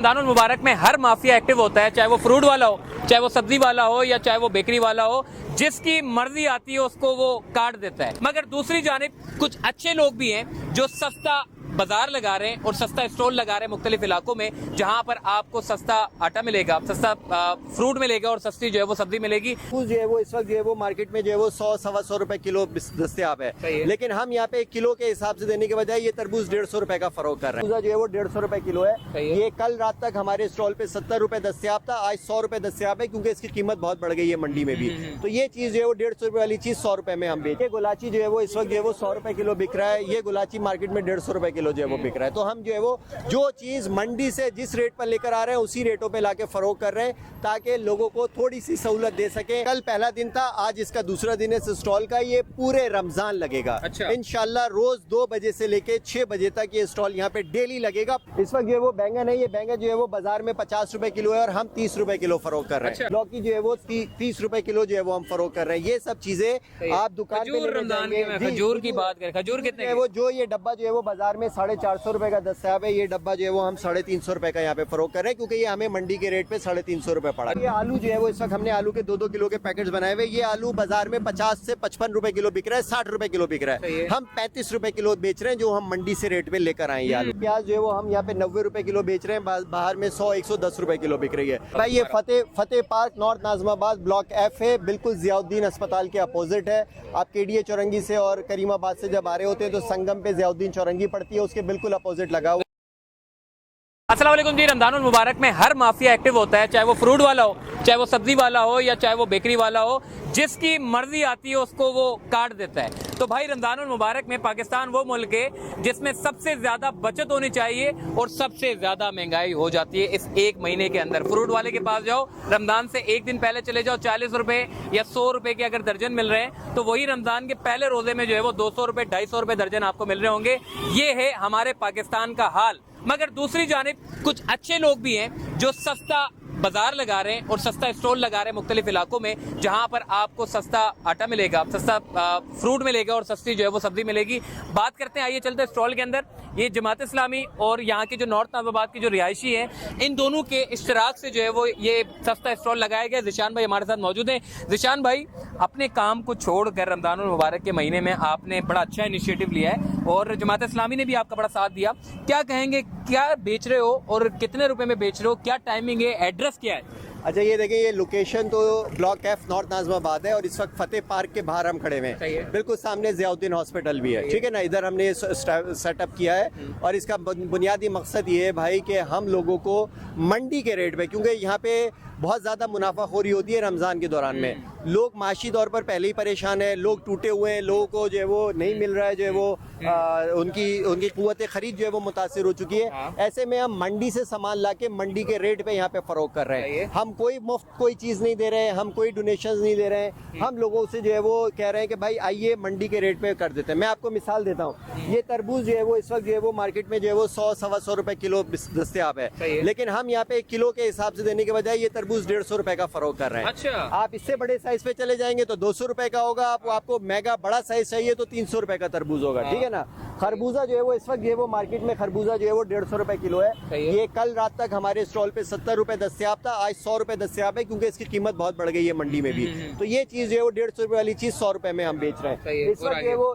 रमजानुल मुबारक में हर mafia active होता है, चाहे वो फ्रूट वाला हो, चाहे वो सब्जी वाला हो या चाहे वो बेकरी वाला हो। जिसकी मर्जी आती है उसको वो काट देता है। मगर दूसरी जानिब कुछ अच्छे लोग भी हैं जो सस्ता बाजार लगा रहे हैं और सस्ता स्टॉल लगा रहे हैं मुख्तलिफ इलाकों में, जहां पर आपको सस्ता आटा मिलेगा, सस्ता फ्रूट मिलेगा और सस्ती जो है वो सब्जी मिलेगी। जो है वो इस वक्त जो है वो मार्केट में जो है वो 100-125 रुपए किलो दस्तियाब है, लेकिन हम यहाँ पे किलो के हिसाब से देने के बजाय ये तरबूज 150 रुपए का फरोख कर रहे हैं। जो है वो 150 रुपए किलो है। ये कल रात तक हमारे स्टॉल पे 70 रुपए दस्तियाब था, आज 100 रुपए दस्तियाब है क्योंकि इसकी कीमत बहुत बढ़ गई है मंडी में भी। तो ये चीज जो है वो 150 रुपए वाली चीज 100 रुपए में हम बेचे। गुलाची जो है वो इस वक्त जो है वो 100 रुपए किलो बिक रहा है। ये गुलाची मार्केट में 150 रुपए किलो जो है वो बिक रहा है। तो हम जो है वो जो चीज मंडी से जिस रेट पर लेकर आ रहे हैं उसी रेटों पे लाके फरोख कर रहे हैं ताकि लोगों को थोड़ी सी सहूलत दे सके। कल पहला दिन था, आज इसका दूसरा दिन है इस स्टॉल का। ये पूरे रमजान लगेगा। इंशाल्लाह रोज 2 बजे से लेके 6 बजे तक ये स्टॉल यहाँ पे डेली लगेगा। इस वक्त जो है वो बैंगन है, ये बैंगन जो है वो बाजार में 50 रुपए किलो है और हम 30 रुपए किलो फरोख कर रहे हैं। लौकी जो है वो 30 रुपए किलो जो है वो हम फरोख कर रहे हैं। ये सब चीजें आप दुकान पे खजूर की बात करें, खजूर कितने है वो जो ये डब्बा जो है वो बाजार में 450 रुपए का दस्तियाब है। ये डब्बा जो है वो हम 350 रुपए का यहाँ पे फरोख कर रहे हैं क्योंकि ये हमें मंडी के रेट पे 350 रुपए पड़ा। ये आलू जो है वो इस वक्त हमने आलू के 2-2 किलो के पैकेट्स बनाए हुए। ये आलू बाजार में 50 से 55 रुपए किलो बिक रहा है, 60 रुपए किलो बिक रहा है। हम 35 रुपए किलो बेच रहे हैं जो हम मंडी से रेट पे लेकर आए। आलू प्याज जो है वो हम यहाँ पे 90 रुपए किलो बेच रहे हैं, बाहर में 100-110 रुपए किलो बिक रही है। भाई ये Fateh Park North Nazimabad block F है, बिल्कुल जियाउद्दीन अस्पताल के अपोजिट है। आप केडीए चौरंगी से और करीमाबाद से जब आ रहे होते हैं तो संगम पे जियाउद्दीन चौरंगी पड़ती है, उसके बिल्कुल अपोजिट लगा हुआ। अस्सलाम वालेकुम जी। रमजानुल मुबारक में हर माफिया एक्टिव होता है, चाहे वो फ्रूट वाला हो, चाहे वो सब्जी वाला हो या चाहे वो बेकरी वाला हो। जिसकी मर्जी आती है उसको वो काट देता है। तो भाई रमजानुल मुबारक में पाकिस्तान वो मुल्क है जिसमें सबसे ज्यादा बचत होनी चाहिए और सबसे ज्यादा महंगाई हो जाती है इस एक महीने के अंदर। फ्रूट वाले के पास जाओ, रमजान से एक दिन पहले चले जाओ, 40 रुपए या 100 रुपए के अगर दर्जन मिल रहे हैं तो वही रमजान के पहले रोजे में जो है वो 200 रुपए 250 रुपए दर्जन आपको मिल रहे होंगे। ये है हमारे पाकिस्तान का हाल। मगर दूसरी जानिब कुछ अच्छे लोग भी हैं जो सस्ता बाजार लगा रहे हैं और सस्ता स्टॉल लगा रहे हैं मुख्तलिफ इलाकों में, जहां पर आपको सस्ता आटा मिलेगा, सस्ता फ्रूट मिलेगा और सस्ती जो है वो सब्जी मिलेगी। बात करते हैं, आइए चलते हैं स्टॉल के अंदर। ये जमात इस्लामी और यहाँ के जो नॉर्थ नाजमाबाद की जो रिहायशी हैं, इन दोनों के इश्तराक से जो है वो ये सस्ता स्टॉल लगाया गया। जिशान भाई हमारे साथ मौजूद हैं। जिशान भाई, अपने काम को छोड़कर रमजानुल मुबारक के महीने में आपने बड़ा अच्छा इनिशिएटिव लिया है और जमात इस्लामी ने भी आपका बड़ा साथ दिया। क्या कहेंगे, क्या बेच रहे हो और कितने रुपए में बेच रहे हो, क्या टाइमिंग है, एड्रेस क्या है? अच्छा, ये देखिए, ये लोकेशन तो ब्लॉक F नॉर्थ नाजमाबाद है और इस वक्त फतेह पार्क के बाहर हम खड़े हुए हैं। बिल्कुल सामने जियाउद्दीन हॉस्पिटल भी है, ठीक है ना। इधर हमने सेटअप किया है और इसका बुनियादी मकसद ये है भाई कि हम लोगों को मंडी के रेट पे, क्योंकि यहाँ पे बहुत ज़्यादा मुनाफाखोरी होती है रमज़ान के दौरान में। लोग माशी तौर पर पहले ही परेशान है, लोग टूटे हुए हैं, लोगों को जो है वो नहीं मिल रहा है, जो है वो उनकी कुव्वत खरीद जो है वो मुतासिर हो चुकी है। ऐसे में हम मंडी से सामान ला के मंडी के रेट पे यहाँ पे फरोख कर रहे हैं। हम कोई मुफ्त कोई चीज़ नहीं दे रहे हैं, हम कोई डोनेशन नहीं दे रहे हैं। हम लोगों से जो है वो कह रहे हैं कि भाई आइए मंडी के रेट पे कर देते हैं। मैं आपको मिसाल देता हूँ, ये तरबूज जो है वो इस वक्त जो है वो मार्केट में जो है वो 100-125 रुपए किलो दस्तियाब है, लेकिन हम यहाँ पे किलो के हिसाब से देने के बजाय ये तरबूज 150 रुपए का फरोख कर रहे हैं। अच्छा। आप इससे बड़े साइज पे चले जाएंगे तो 200 रुपए का होगा। आपको मेगा बड़ा साइज चाहिए तो 300 रुपए का तरबूज होगा, ठीक है ना। खरबूजा जो है वो इस वक्त जो है वो मार्केट में खरबूजा जो है वो 150 रुपए किलो है। ये कल रात तक हमारे स्टॉल पे 70 रुपए दस्तियाब था, आज 100 रुपए दस्तियाब है क्योंकि इसकी कीमत बहुत बढ़ गई है मंडी में भी। तो ये चीज जो है वो 150 रुपए वाली चीज 100 रुपए में हम बेच रहे हैं।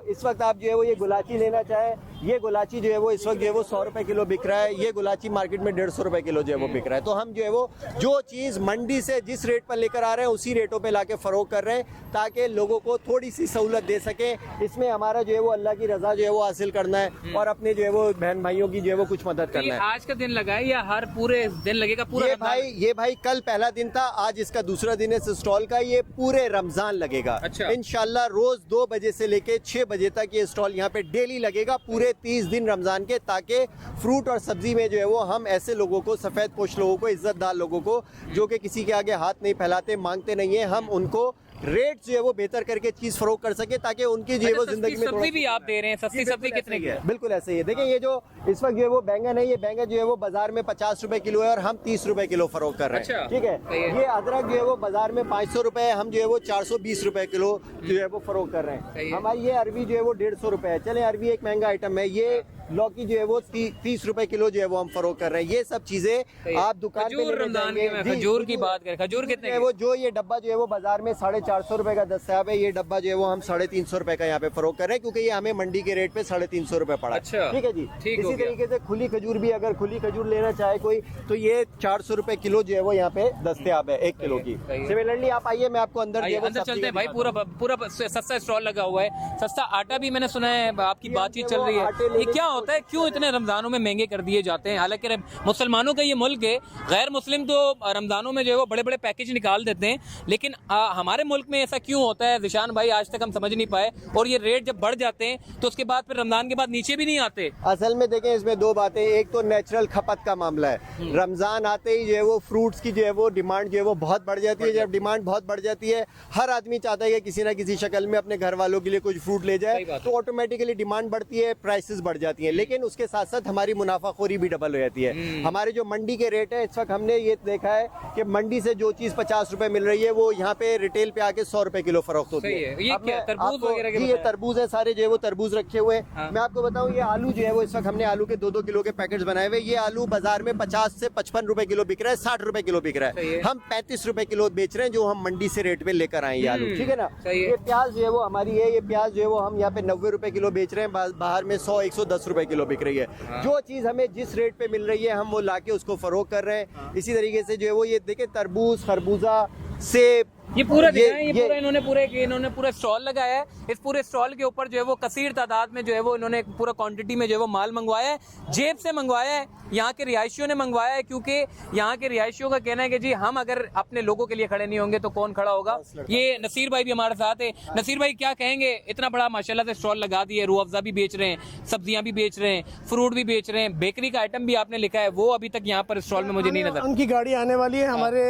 इस वक्त आप जो है वो ये गुलाची लेना चाहे, ये गुलाची जो है वो इस वक्त जो है वो 100 रुपए किलो बिक रहा है। ये गुलाची मार्केट में 150 रुपए किलो जो है वो बिक रहा है। तो हम जो है वो जो चीज मंडी से जिस रेट पर लेकर आ रहे हैं उसी रेटों पे लाके फरोख कर रहे हैं ताकि लोगों को थोड़ी सी सहूलत दे सके। इसमें हमारा जो है वो अल्लाह की रजा जो है वो हासिल करना है और अपने जो है वो बहन भाइयों की जो है वो कुछ मदद करना है। आज का दिन लगा है या हर पूरे दिन लगेगा? पूरा ये भाई कल पहला दिन था, आज इसका दूसरा दिन है इस स्टॉल का। ये पूरे रमजान लगेगा। इंशाल्लाह रोज 2 बजे से लेके 6 बजे तक ये स्टॉल यहाँ पे डेली लगेगा, पूरे 30 दिन रमजान के, ताकि फ्रूट और सब्जी में जो है वो हम ऐसे लोगों को, सफेद पोश लोगों को, इज्जतदार लोगों को जो कि किसी के आगे हाथ नहीं फैलाते, मांगते नहीं है, हम उनको रेट जो है वो बेहतर करके चीज फरोख कर सके ताकि उनकी जो है वो जिंदगी में सब्जी भी आप दे रहे हैं। सस्ती सब्जी कितने की है? बिल्कुल ऐसे ही है। देखिए, ये जो इस वक्त जो है वो बैंगन है, ये बैंगन जो है वो बाजार में 50 रुपए किलो है और हम 30 रुपए किलो फरोख कर रहे हैं, ठीक है। ये अदरक जो है वो बाजार में 500 रुपए है, हम जो है वो 420 रुपए किलो जो है वो फरोख कर रहे हैं। हमारी ये अरबी जो है वो 150 रुपए है। चले, अरबी एक महंगा आइटम है। ये लौकी जो है वो 30 रुपए किलो जो है वो हम फरोख्त कर रहे हैं। ये सब चीजें आप दुकान पे खजूर, रमजान के में खजूर की बात करें, खजूर कितने की? वो जो ये डब्बा जो है वो बाजार में 450 रुपए का दस्तावेज है, ये डब्बा जो है वो हम 350 रुपए का यहाँ पे फरोख्त कर रहे हैं, क्योंकि ये हमें मंडी के रेट पे 350 रुपए पड़ा। अच्छा, ठीक है जी। ठीक इसी तरीके से खुली खजूर भी, अगर खुली खजूर लेना चाहे कोई, तो ये 400 रुपए किलो जो है वो यहाँ पे दस्तियाब है 1 किलो की। सिमिलरली आप आइए, मैं आपको अंदर चलते हैं भाई। पूरा सस्ता स्टॉल लगा हुआ है, सस्ता आटा भी मैंने सुना है, आपकी बातचीत चल रही है। ये क्या होता है, क्यों इतने रमजानों में महंगे कर दिए जाते हैं? हालांकि मुसलमानों का ये मुल्क है, गैर मुस्लिम तो रमजानों में जो है वो बड़े बड़े पैकेज निकाल देते हैं, लेकिन हमारे मुल्क में ऐसा क्यों होता है जिशान भाई? आज तक हम समझ नहीं पाए। और ये रेट जब बढ़ जाते हैं तो उसके बाद फिर रमजान के बाद नीचे भी नहीं आते। असल में देखें, इसमें दो बातें, एक तो नेचुरल खपत का मामला है। रमजान आते ही जो है वो फ्रूट्स की जो है वो डिमांड जो है वो बहुत बढ़ जाती है। जब डिमांड बहुत बढ़ जाती है, हर आदमी चाहता है कि किसी ना किसी शक्ल में अपने घर वालों के लिए कुछ फ्रूट ले जाए, तो ऑटोमेटिकली डिमांड बढ़ती है, प्राइसेस बढ़ जाती हैं। लेकिन उसके साथ साथ हमारी मुनाफाखोरी भी डबल हो जाती है। हमारे जो मंडी के रेट है, इस वक्त हमने ये देखा है कि मंडी से जो चीज 50 रुपए मिल रही है, वो यहाँ पे रिटेल पे आके 100 रुपए किलो फरोख्त होती है। ये क्या तरबूज वगैरह के? ये तरबूज है, सारे जो है वो तरबूज रखे हुए हैं। मैं आपको बताऊं, ये आलू जो है वो इस वक्त हमने आलू के 2-2 किलो के पैकेट्स बनाए हुए। ये आलू बाजार में 50 से 55 रुपए किलो बिक रहा है, 60 रुपए किलो बिक रहा है। हम 35 रुपए किलो बेच रहे हैं, जो हम मंडी से रेट पे लेकर आए ये आलू। ठीक है ना? ये प्याज जो है वो हमारी है, ये प्याज जो है वो हम यहाँ पे 90 रुपए किलो बेच रहे हैं, बाहर में 100-110 रुपए किलो बिक रही है। जो चीज हमें जिस रेट पे मिल रही है, हम वो लाके उसको फरोख्त कर रहे हैं। इसी तरीके से जो है वो ये देखे, तरबूज, खरबूजा, सेब, ये पूरा इन्होंने पूरा स्टॉल लगाया है। इस पूरे स्टॉल के ऊपर जो है वो कसीर तादाद में जो है वो इन्होंने पूरा क्वांटिटी में जो है वो माल मंगवाया है, जेब से मंगवाया है, यहाँ के रिहायशियों ने मंगवाया है, क्योंकि यहाँ के रिहायशियों का कहना है कि जी हम अगर अपने लोगों के लिए खड़े नहीं होंगे तो कौन खड़ा होगा। ये नसीर भाई भी हमारे साथ है। नसीर भाई, क्या कहेंगे? इतना बड़ा माशाल्लाह से स्टॉल लगा दिए, रूह अफ़ज़ा भी बेच रहे हैं, सब्जियां भी बेच रहे हैं, फ्रूट भी बेच रहे हैं, बेकरी का आइटम भी आपने लिखा है, वो अभी तक यहाँ पर स्टॉल में मुझे नहीं नजर। उनकी गाड़ी आने वाली है।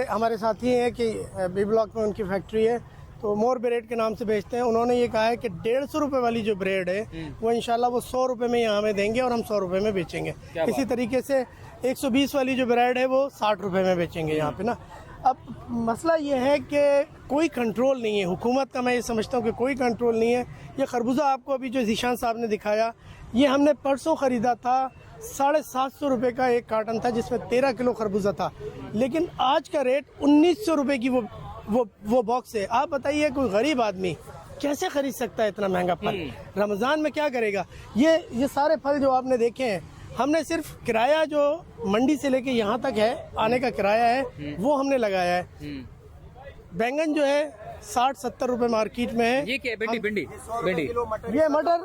हमारे साथी हैं कि बी ब्लॉक में उनकी फैक्ट्री है, तो मोर ब्रेड के नाम से बेचते हैं। उन्होंने ये कहा है कि 150 रुपए वाली जो ब्रेड है वो इंशाल्लाह वो 100 रुपए में यहाँ हमें देंगे और हम 100 रुपए में बेचेंगे। इसी तरीके से 120 वाली जो ब्रेड है वो 60 रुपए में बेचेंगे यहाँ पे ना। अब मसला ये है कि कोई कंट्रोल नहीं है हुकूमत का। मैं ये समझता हूँ कि कोई कंट्रोल नहीं है। ये खरबूजा आपको अभी जो ज़ीशान साहब ने दिखाया, ये हमने परसों ख़रीदा था, 750 रुपये का एक कार्टन था जिसमें 13 किलो खरबूजा था, लेकिन आज का रेट 1900 रुपये की वो बॉक्स है। आप बताइए, कोई गरीब आदमी कैसे खरीद सकता है इतना महंगा फल? रमज़ान में क्या करेगा? ये सारे फल जो आपने देखे हैं, हमने सिर्फ किराया जो मंडी से लेके यहाँ तक है, आने का किराया है, वो हमने लगाया है। बैंगन जो है 60-70 रुपए मार्केट में है। ये क्या भिंडी? ये मटर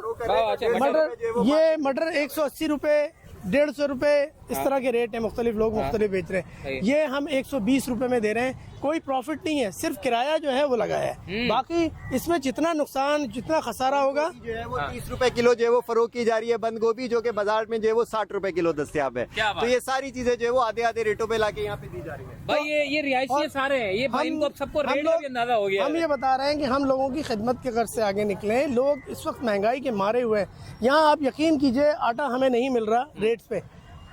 180 रुपए, 150 रुपए, इस तरह के रेट है। मुख्तलिफ लोग मुख्तलिफ बेच रहे हैं। ये हम 120 रुपए में दे रहे हैं। कोई प्रॉफिट नहीं है, सिर्फ किराया जो है वो लगाया है। बाकी इसमें जितना नुकसान, जितना खसारा होगा, जो है वो 30 रुपए किलो जो है वो फरोख्त की जा रही है। बंद गोभी जो कि बाजार में जो है वो 60 रुपए किलो दस्तियाब है। तो ये सारी चीजें जो है वो आधे रेटों पे लाके यहाँ पे दी जा रही है। भाई ये रिहायशी सारे हैं, ये भाई इनको सबको रेट का भी अंदाजा हो गया। हम ये बता रहे हैं कि हम लोगों की खिदमत के गर्ज से आगे निकले। लोग इस वक्त महंगाई के मारे हुए हैं। यहाँ आप यकीन कीजिए, आटा हमें नहीं मिल रहा रेट्स पे।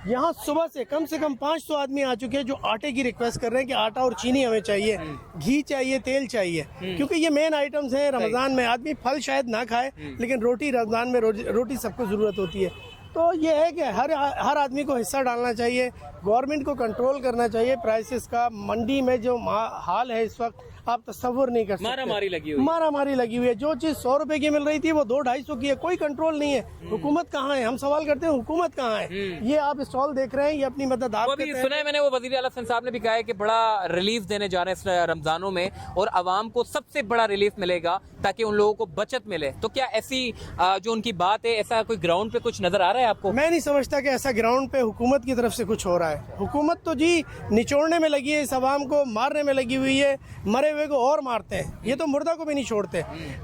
यहाँ सुबह से कम 500 आदमी आ चुके हैं जो आटे की रिक्वेस्ट कर रहे हैं कि आटा और चीनी हमें चाहिए, घी चाहिए, तेल चाहिए, क्योंकि ये मेन आइटम्स हैं। रमज़ान में आदमी फल शायद ना खाए, लेकिन रोटी, रमज़ान में रोटी सबको ज़रूरत होती है। तो ये है कि हर आदमी को हिस्सा डालना चाहिए, गवर्नमेंट को कंट्रोल करना चाहिए प्राइसेस का। मंडी में जो हाल है इस वक्त, आप तस्वुर नहीं कर सकते। मारामारी लगी हुई है। जो चीज 100 रुपए की मिल रही थी वो 200-250 की है। कोई कंट्रोल नहीं है। हुकूमत कहाँ है? हम सवाल करते हैं, हुकूमत कहाँ है? ये आप स्टॉल देख रहे हैं, ये अपनी मदद आप अभी सुना है मैंने, वो वज़ीर आला साहब ने भी कहा है कि बड़ा रिलीफ देने जा रहे हैं इस रमजानों में, और आवाम को सबसे बड़ा रिलीफ मिलेगा ताकि उन लोगों को बचत मिले। तो क्या ऐसी जो उनकी बात है, ऐसा कोई ग्राउंड पे कुछ नजर आ रहा है आपको? मैं नहीं समझता कि ऐसा ग्राउंड पे हुकूमत की तरफ से कुछ हो रहा है। हुकूमत तो जी निचोड़ने में लगी है, इस आवाम को मारने में लगी हुई है। मरे हुए को और मारते हैं, ये तो मुर्दा को भी नहीं छोड़ते।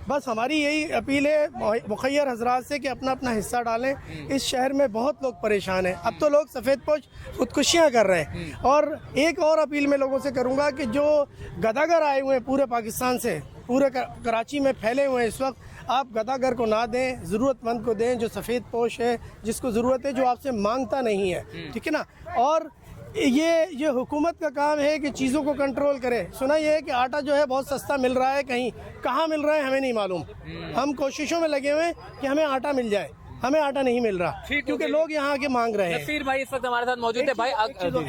बस हमारी यही अपील है मुखैर हजरात से कि अपना अपना हिस्सा डालें। इस शहर में बहुत लोग परेशान हैं। अब तो लोग सफ़ेद पोश खुदकुशियाँ कर रहे हैं। और एक और अपील मैं लोगों से करूँगा कि जो गदागर आए हुए हैं पूरे पाकिस्तान से, पूरे कराची में फैले हुए हैं इस वक्त, आप गदागर को ना दें, ज़रूरतमंद को दें, जो सफ़ेद पोश है, जिसको ज़रूरत है, जो आपसे मांगता नहीं है। ठीक है ना? और ये हुकूमत का काम है कि चीज़ों को कंट्रोल करे। सुना ये है कि आटा जो है बहुत सस्ता मिल रहा है, कहीं कहाँ मिल रहा है हमें नहीं मालूम। हम कोशिशों में लगे हुए हैं कि हमें आटा मिल जाए। हमें आटा नहीं मिल रहा, ठीक, क्योंकि ओके। लोग यहाँ आके मांग रहे हैं। नसीर भाई इस वक्त हमारे साथ मौजूद है। भाई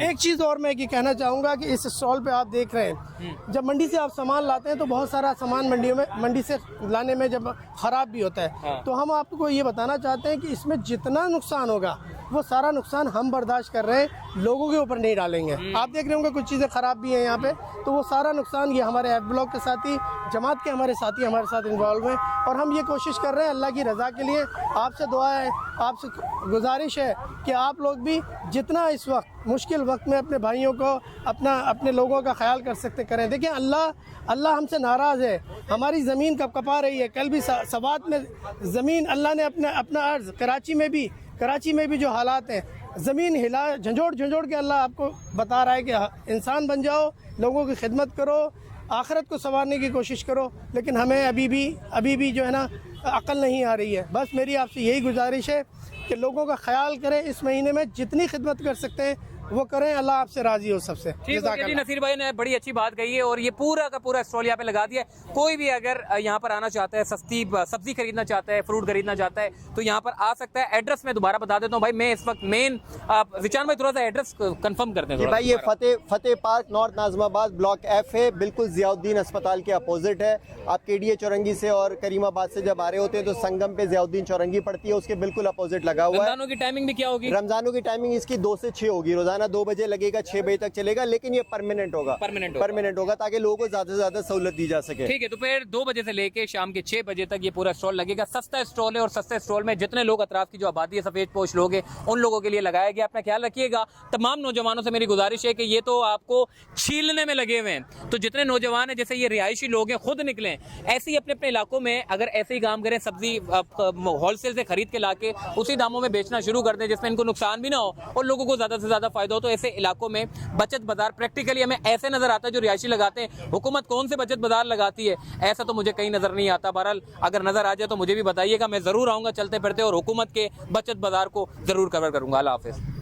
एक चीज और मैं ये कहना चाहूंगा कि इस स्टॉल पे आप देख रहे हैं, जब मंडी से आप सामान लाते हैं तो बहुत सारा सामान मंडी से लाने में जब खराब भी होता है, तो हम आपको ये बताना चाहते हैं कि इसमें जितना नुकसान होगा वो सारा नुकसान हम बर्दाश्त कर रहे हैं, लोगों के ऊपर नहीं डालेंगे। आप देख रहे होंगे कुछ चीज़ें खराब भी हैं यहाँ पे, तो वो सारा नुकसान ये हमारे एफ ब्लॉक के साथी, जमात के हमारे साथी हमारे साथ इन्वॉल्व हैं, और हम ये कोशिश कर रहे हैं अल्लाह की रज़ा के लिए। आपसे दुआ है, आपसे गुजारिश है कि आप लोग भी जितना इस वक्त मुश्किल वक्त में अपने भाइयों को, अपने लोगों का ख्याल कर सकते करें। देखिए अल्लाह हमसे नाराज़ है, हमारी ज़मीन कपा रही है। कल भी सवात में ज़मीन अल्लाह ने अपना अर्ज़ कराची में भी जो हालात हैं, ज़मीन हिला झंझोड़ के अल्लाह आपको बता रहा है कि इंसान बन जाओ, लोगों की खिदमत करो, आखिरत को संवारने की कोशिश करो। लेकिन हमें अभी भी जो है ना अकल नहीं आ रही है। बस मेरी आपसे यही गुजारिश है कि लोगों का ख्याल करें, इस महीने में जितनी खिदमत कर सकते हैं वो करें। अल्लाह आपसे राजी हो सबसे। ठीक है जी, नसीर भाई ने बड़ी अच्छी बात कही है, और ये पूरा का पूरा स्टॉल यहाँ पे लगा दिया है। कोई भी अगर यहाँ पर आना चाहता है, सस्ती सब्जी खरीदना चाहता है, फ्रूट खरीदना चाहता है, तो यहाँ पर आ सकता है। एड्रेस मैं दोबारा बता देता हूँ भाई, मैं इस वक्त मेन जिचान भाई थोड़ा सा एड्रेस कंफर्म करते हैं। भाई ये Fateh Park North Nazimabad block F है, बिल्कुल ज़ियाउद्दीन अस्पताल के अपोजिट है। आप केडीए चौरंगी से और करीमाबाद से जब आ रहे होते हैं तो संगम पे ज़ियाउद्दीन चौरंगी पड़ती है, उसके बिल्कुल अपोजिट लगा हुआ है। रमजानों की टाइमिंग भी क्या होगी? रमजानों की टाइमिंग इसकी 2 से 6 होगी, रोजाना 2 बजे लगेगा, 6 बजे तक चलेगा, लेकिन ये परमानेंट होगा ताकि लोगों को ज्यादा से ज्यादा सहूलत दी जा सके। ठीक है, दोपहर 2 बजे से लेके शाम के 6 बजे तक ये पूरा स्टॉल लगेगा। सस्ता स्टॉल है, और सस्ते स्टॉल में जितने लोग अतराफ की जो आबादी है, सफेद पोश लोग हैं, उन लोगों के लिए लगाया गया। अपना ख्याल रखिएगा। तमाम नौजवानों से मेरी गुजारिश है कि ये तो आपको छीलने में लगे हुए हैं, तो जितने नौजवान हैं, जैसे ये रिहायशी लोग हैं, खुद निकलें, ऐसे ही अपने अपने इलाकों में अगर ऐसे ही काम करें, सब्जी होलसेल से खरीद के लाके उसी दामों में बेचना शुरू कर दें जिसमें इनको नुकसान भी ना हो और लोगों को ज्यादा से ज्यादा फायदा हो, तो ऐसे इलाकों में बचत बाजार प्रैक्टिकली हमें ऐसे नजर आता है जो रिहायशी लगाते हैं। हुकूमत कौन से बचत बाजार लगाती है, ऐसा तो मुझे कहीं नजर नहीं आता। बहरहाल अगर नजर आ जाए तो मुझे भी बताइएगा, मैं जरूर आऊंगा चलते फिरते और हुकूमत के बचत बाजार को जरूर कवर करूंगा। अल्लाह हाफिज।